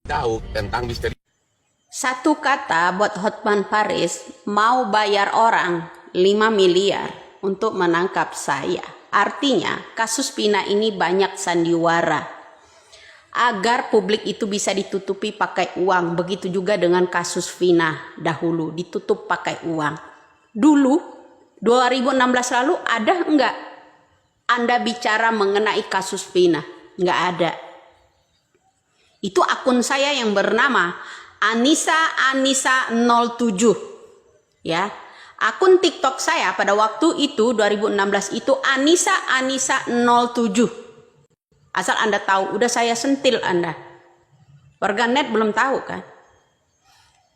tahu tentang misteri. Satu kata buat Hotman Paris mau bayar orang 5 miliar untuk menangkap saya. Artinya kasus Pina ini banyak sandiwara agar publik itu bisa ditutupi pakai uang. Begitu juga dengan kasus Vina dahulu ditutup pakai uang. Dulu 2016 lalu ada enggak Anda bicara mengenai kasus Vina? Enggak ada. Itu akun saya yang bernama Anissa07 ya. Akun TikTok saya pada waktu itu 2016 itu Anissa07. Asal Anda tahu, udah saya sentil Anda. Warganet belum tahu kan?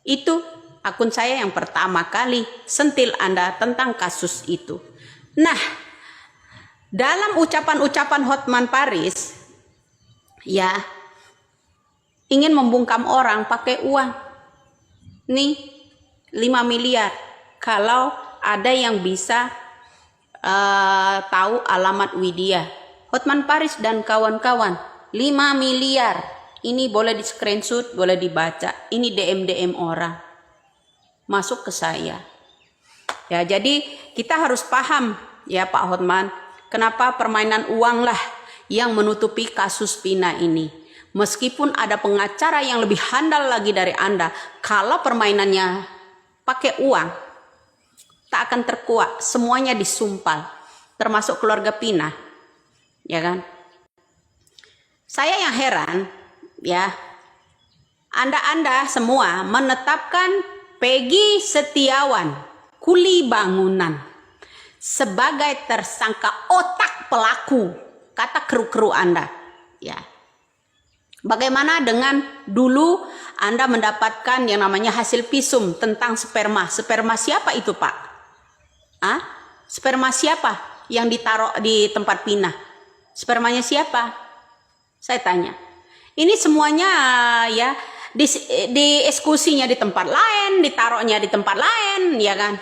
Itu akun saya yang pertama kali sentil Anda tentang kasus itu. Nah, dalam ucapan-ucapan Hotman Paris ya, ingin membungkam orang pakai uang. Nih 5 miliar. Kalau ada yang bisa tahu alamat Widya. Hotman Paris dan kawan-kawan 5 miliar. Ini boleh di screenshot, boleh dibaca. Ini DM orang. Masuk ke saya. Ya, jadi kita harus paham ya Pak Hotman. Kenapa permainan uang lah yang menutupi kasus Pina ini. Meskipun ada pengacara yang lebih handal lagi dari Anda, kalau permainannya pakai uang, tak akan terkuat, semuanya disumpal, termasuk keluarga Pina, ya kan? Saya yang heran, ya, Anda semua menetapkan Peggy Setiawan, kuli bangunan, sebagai tersangka otak pelaku, kata kru-kru Anda, ya. Bagaimana dengan dulu Anda mendapatkan yang namanya hasil visum tentang sperma? Sperma siapa itu Pak? Sperma siapa yang ditaruh di tempat Pina? Spermanya siapa? Saya tanya. Ini semuanya ya diskusinya di tempat lain, ditaruhnya di tempat lain, ya kan?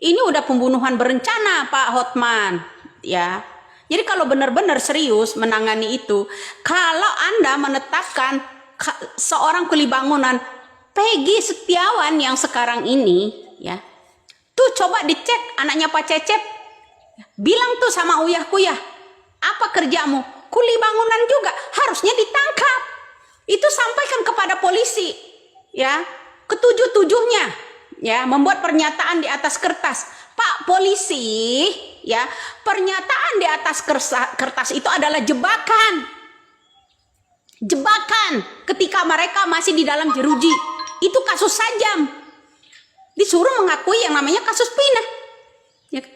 Ini udah pembunuhan berencana Pak Hotman, ya. Jadi kalau benar-benar serius menangani itu, kalau Anda menetapkan seorang kuli bangunan Peggy Setiawan yang sekarang ini, ya, tuh coba dicek anaknya Pak Cecep, bilang tuh sama uyah-kuyah, apa kerjamu? Kuli bangunan juga, harusnya ditangkap. Itu sampaikan kepada polisi, ya, ketujuh-tujuhnya, ya, membuat pernyataan di atas kertas. Pak polisi, ya, pernyataan di atas kertas itu adalah jebakan. Jebakan ketika mereka masih di dalam jeruji. Itu kasus sajam. Disuruh mengakui yang namanya kasus Pina. Ya.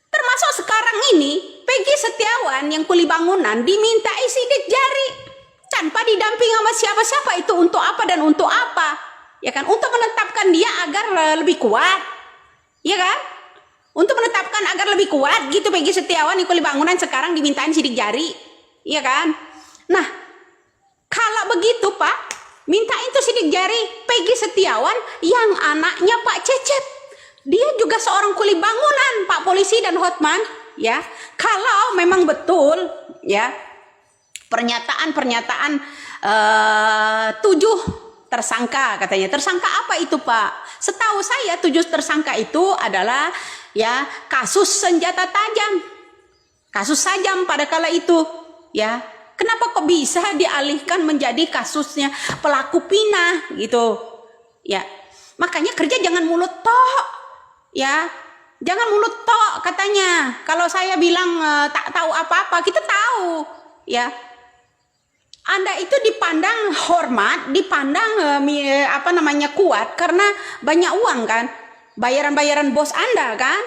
Termasuk sekarang ini, Peggy Setiawan yang kuli bangunan dimintai sidik jari. Tanpa didamping sama siapa-siapa, itu untuk apa dan untuk apa? Ya kan, untuk menetapkan dia agar lebih kuat. Ya kan? Untuk menetapkan agar lebih kuat gitu Peggy Setiawan di kuli bangunan sekarang dimintain sidik jari, iya kan? Nah, kalau begitu Pak, mintain tuh sidik jari Peggy Setiawan yang anaknya Pak Cecep. Dia juga seorang kuli bangunan Pak polisi dan Hotman, ya. Kalau memang betul, ya, pernyataan 7 tersangka katanya. Tersangka apa itu Pak? Setahu saya 7 tersangka itu adalah ya kasus senjata tajam, kasus sajam pada kala itu, ya. Kenapa kok bisa dialihkan menjadi kasusnya pelaku Pina gitu, ya. Makanya kerja jangan mulut tok, ya, jangan mulut tok katanya. Kalau saya bilang tak tahu apa-apa, kita tahu, ya. Anda itu dipandang hormat, dipandang kuat karena banyak uang kan. Bayaran-bayaran bos Anda kan,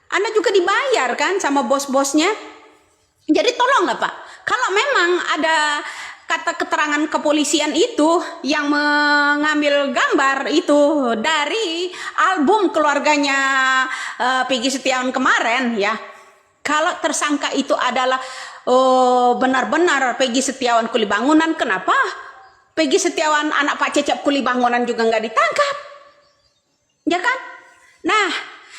Anda juga dibayar kan sama bos-bosnya. Jadi tolonglah Pak, kalau memang ada kata keterangan kepolisian itu yang mengambil gambar itu dari album keluarganya Peggy Setiawan kemarin, ya, kalau tersangka itu adalah benar-benar Peggy Setiawan kuli bangunan, kenapa Peggy Setiawan anak Pak Cecep kuli bangunan juga nggak ditangkap, ya kan? Nah,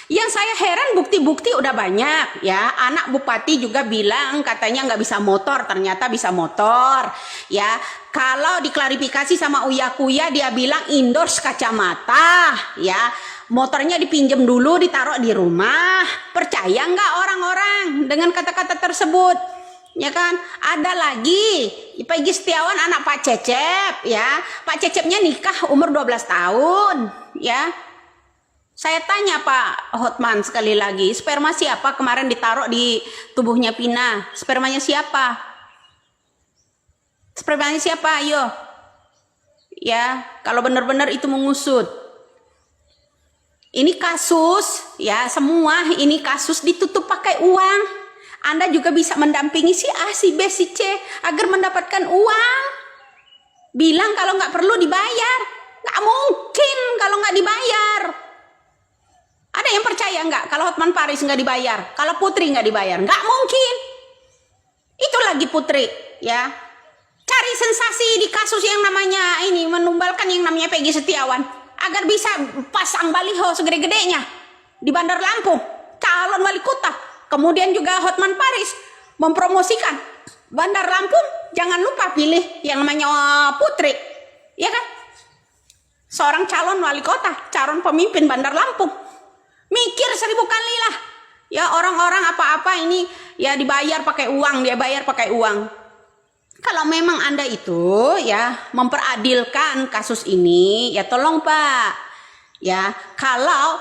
Yang saya heran bukti-bukti udah banyak ya. Anak bupati juga bilang katanya nggak bisa motor, ternyata bisa motor ya. Kalau diklarifikasi sama Uya Kuya dia bilang endorse kacamata ya. Motornya dipinjam dulu ditaruh di rumah. Percaya nggak orang-orang dengan kata-kata tersebut? Ya kan? Ada lagi Peggy Setiawan anak Pak Cecep ya. Pak Cecepnya nikah umur 12 tahun ya. Saya tanya Pak Hotman sekali lagi, sperma siapa kemarin ditaruh di tubuhnya Pina? Spermanya siapa? Spermanya siapa? Ayo. Ya, kalau benar-benar itu mengusut. Ini kasus, ya semua ini kasus ditutup pakai uang. Anda juga bisa mendampingi si A, si B, si C agar mendapatkan uang. Bilang kalau nggak perlu dibayar. Nggak mungkin kalau nggak dibayar. Ada yang percaya nggak kalau Hotman Paris nggak dibayar? Kalau Putri nggak dibayar? Nggak mungkin. Itu lagi Putri, ya. Cari sensasi di kasus yang namanya ini, menumbalkan yang namanya Peggy Setiawan. Agar bisa pasang baliho segede-gedenya di Bandar Lampung. Calon wali kota. Kemudian juga Hotman Paris mempromosikan Bandar Lampung. Jangan lupa pilih yang namanya Putri. Ya kan? Seorang calon wali kota, calon pemimpin Bandar Lampung. Mikir 1000 kali lah. Ya orang-orang apa-apa ini ya dibayar pakai uang, dia bayar pakai uang. Kalau memang Anda itu ya memperadilkan kasus ini, ya tolong Pak. Ya, kalau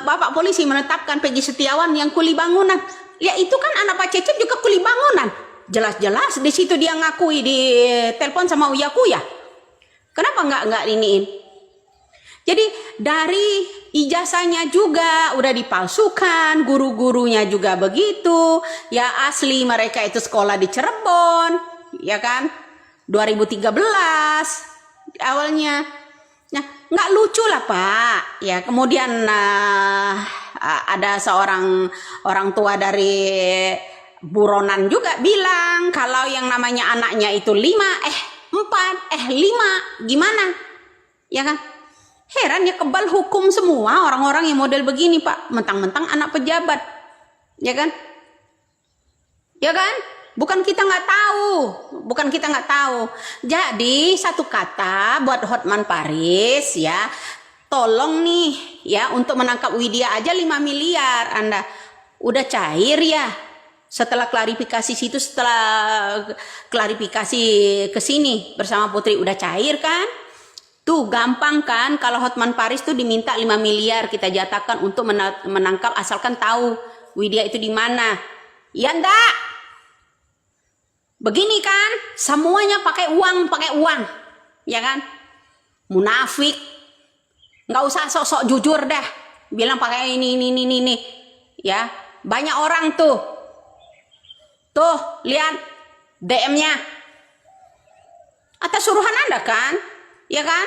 Bapak polisi menetapkan Peggy Setiawan yang kuli bangunan, ya itu kan anak Pak Cecep juga kuli bangunan. Jelas-jelas di situ dia ngakui di telepon sama Uya Kuya. Kenapa nggak iniin? Jadi dari ijazahnya juga udah dipalsukan, guru-gurunya juga begitu. Ya asli mereka itu sekolah di Cirebon, ya kan? 2013 awalnya. Nah, nggak lucu lah Pak. Ya kemudian ada seorang orang tua dari buronan juga bilang kalau yang namanya anaknya itu 4, 5, gimana? Ya kan? Heran ya, kebal hukum semua orang-orang yang model begini Pak. Mentang-mentang anak pejabat. Ya kan? Ya kan? Bukan kita nggak tahu. Bukan kita nggak tahu. Jadi satu kata buat Hotman Paris ya. Tolong nih ya untuk menangkap Widya aja 5 miliar. Anda udah cair ya. Setelah klarifikasi situ, setelah klarifikasi ke sini bersama Putri udah cair kan? Tuh gampang kan kalau Hotman Paris tuh diminta 5 miliar kita jatahkan untuk menangkap asalkan tahu Widya itu di mana. Ya enggak? Begini kan? Semuanya pakai uang. Ya kan? Munafik. Nggak usah sok-sok jujur dah. Bilang pakai ini. Ya, banyak orang tuh. Tuh, lihat DM-nya. Atas suruhan Anda kan? Ya kan?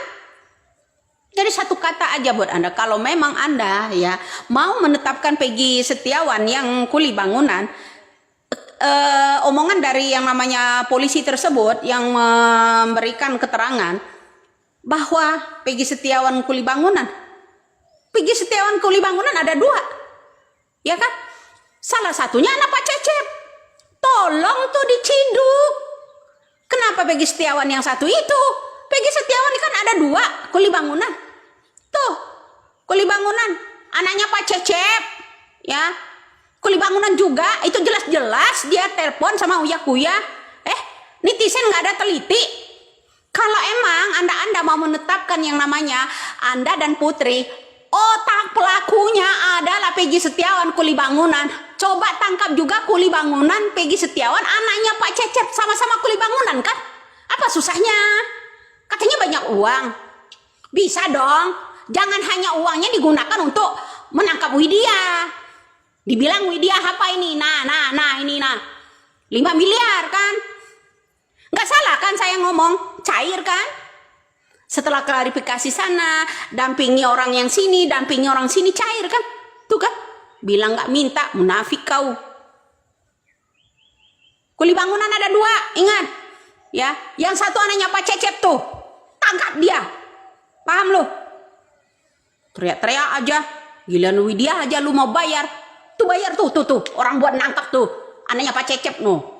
Jadi satu kata aja buat Anda, kalau memang Anda ya mau menetapkan Peggy Setiawan yang kuli bangunan, omongan dari yang namanya polisi tersebut yang memberikan keterangan bahwa Peggy Setiawan kuli bangunan ada 2, ya kan? Salah satunya anak Pak Cecep. Tolong tuh diciduk. Kenapa Peggy Setiawan yang satu itu? Peggy Setiawan ini kan ada 2 kuli bangunan. Tuh, kuli bangunan. Anaknya Pak Cecep. Ya, kuli bangunan juga. Itu jelas-jelas dia telepon sama Uya Kuya. Netizen nggak ada teliti. Kalau emang Anda mau menetapkan yang namanya Anda dan Putri, otak pelakunya adalah Peggy Setiawan kuli bangunan. Coba tangkap juga kuli bangunan Peggy Setiawan, anaknya Pak Cecep, sama-sama kuli bangunan kan? Apa susahnya? Katanya banyak uang. Bisa dong. Jangan hanya uangnya digunakan untuk menangkap Widya. Dibilang Widya apa ini? Nah, ini 5 miliar kan? Nggak salah kan saya ngomong? Cair kan? Setelah klarifikasi sana, dampingi orang yang sini, dampingi orang sini, cair kan? Tuh kan? Bilang nggak minta, munafik kau. Kuli bangunan ada 2, ingat. Ya, yang satu anaknya Pak Cecep tuh. Tangkap dia. Paham lu? Teriak-teriak aja. Gila nu dia aja lu mau bayar. Tuh bayar tuh, orang buat nangkap tuh. Anaknya Pak Cecep no.